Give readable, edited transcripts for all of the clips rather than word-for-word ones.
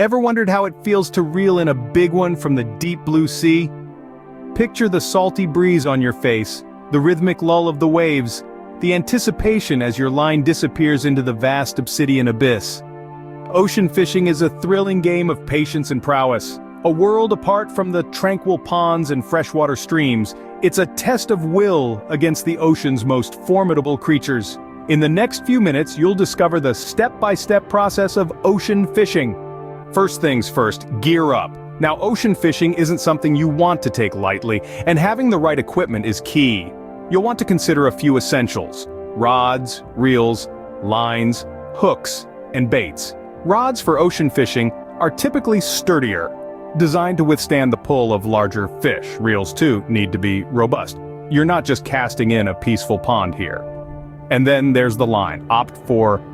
Ever wondered how it feels to reel in a big one from the deep blue sea? Picture the salty breeze on your face, the rhythmic lull of the waves, the anticipation as your line disappears into the vast obsidian abyss. Ocean fishing is a thrilling game of patience and prowess. A world apart from the tranquil ponds and freshwater streams, it's a test of will against the ocean's most formidable creatures. In the next few minutes, you'll discover the step-by-step process of ocean fishing. First things first, gear up. Now, ocean fishing isn't something you want to take lightly, and having the right equipment is key. You'll want to consider a few essentials: rods, reels, lines, hooks, and baits. Rods for ocean fishing are typically sturdier, designed to withstand the pull of larger fish. Reels, too, need to be robust. You're not just casting in a peaceful pond here. And then there's the line. Opt for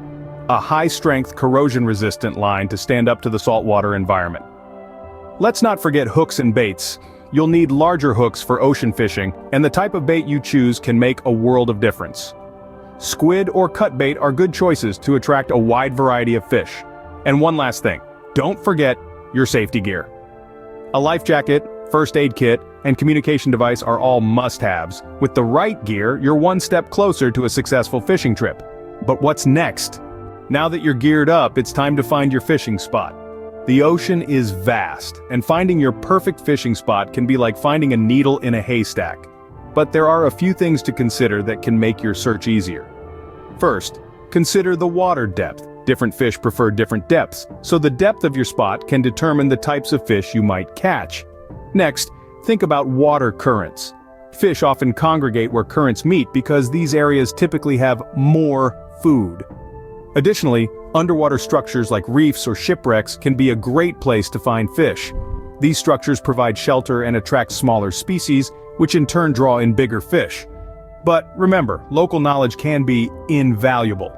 a high-strength, corrosion-resistant line to stand up to the saltwater environment. Let's not forget hooks and baits. You'll need larger hooks for ocean fishing, and the type of bait you choose can make a world of difference. Squid or cut bait are good choices to attract a wide variety of fish. And one last thing, don't forget your safety gear. A life jacket, first aid kit, and communication device are all must-haves. With the right gear, you're one step closer to a successful fishing trip. But what's next? Now that you're geared up, it's time to find your fishing spot. The ocean is vast, and finding your perfect fishing spot can be like finding a needle in a haystack. But there are a few things to consider that can make your search easier. First, consider the water depth. Different fish prefer different depths, so the depth of your spot can determine the types of fish you might catch. Next, think about water currents. Fish often congregate where currents meet because these areas typically have more food. Additionally, underwater structures like reefs or shipwrecks can be a great place to find fish. These structures provide shelter and attract smaller species, which in turn draw in bigger fish. But remember, local knowledge can be invaluable.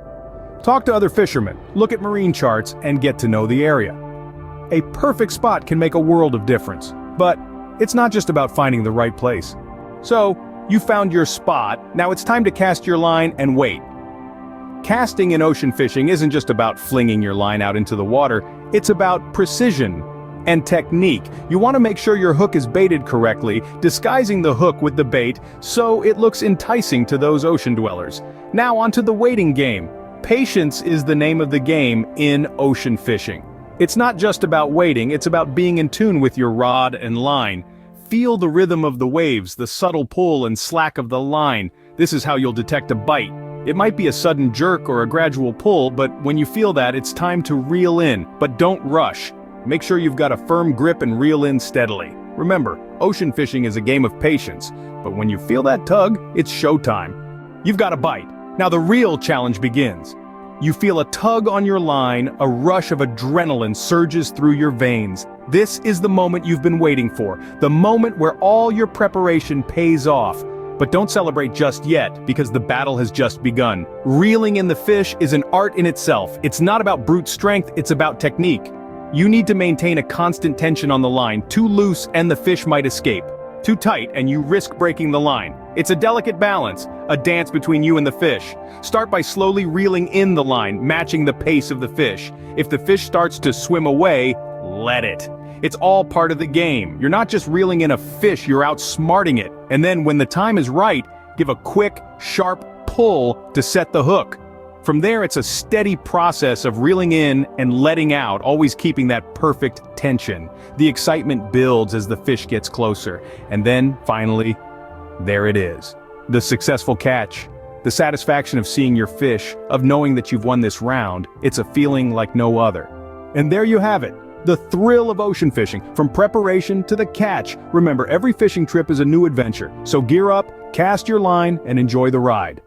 Talk to other fishermen, look at marine charts, and get to know the area. A perfect spot can make a world of difference, but it's not just about finding the right place. So, you found your spot, now it's time to cast your line and wait. Casting in ocean fishing isn't just about flinging your line out into the water, it's about precision and technique. You want to make sure your hook is baited correctly, disguising the hook with the bait so it looks enticing to those ocean dwellers. Now onto the waiting game. Patience is the name of the game in ocean fishing. It's not just about waiting, it's about being in tune with your rod and line. Feel the rhythm of the waves, the subtle pull and slack of the line. This is how you'll detect a bite. It might be a sudden jerk or a gradual pull, but when you feel that, it's time to reel in. But don't rush. Make sure you've got a firm grip and reel in steadily. Remember, ocean fishing is a game of patience, but when you feel that tug, it's showtime. You've got a bite. Now the real challenge begins. You feel a tug on your line, a rush of adrenaline surges through your veins. This is the moment you've been waiting for, the moment where all your preparation pays off. But don't celebrate just yet, because the battle has just begun. Reeling in the fish is an art in itself. It's not about brute strength, it's about technique. You need to maintain a constant tension on the line. Too loose and the fish might escape. Too tight and you risk breaking the line. It's a delicate balance, a dance between you and the fish. Start by slowly reeling in the line, matching the pace of the fish. If the fish starts to swim away, let it. It's all part of the game. You're not just reeling in a fish, you're outsmarting it. And then when the time is right, give a quick, sharp pull to set the hook. From there, it's a steady process of reeling in and letting out, always keeping that perfect tension. The excitement builds as the fish gets closer. And then, finally, there it is. The successful catch. The satisfaction of seeing your fish, of knowing that you've won this round, it's a feeling like no other. And there you have it. The thrill of ocean fishing, from preparation to the catch. Remember, every fishing trip is a new adventure. So gear up, cast your line, and enjoy the ride.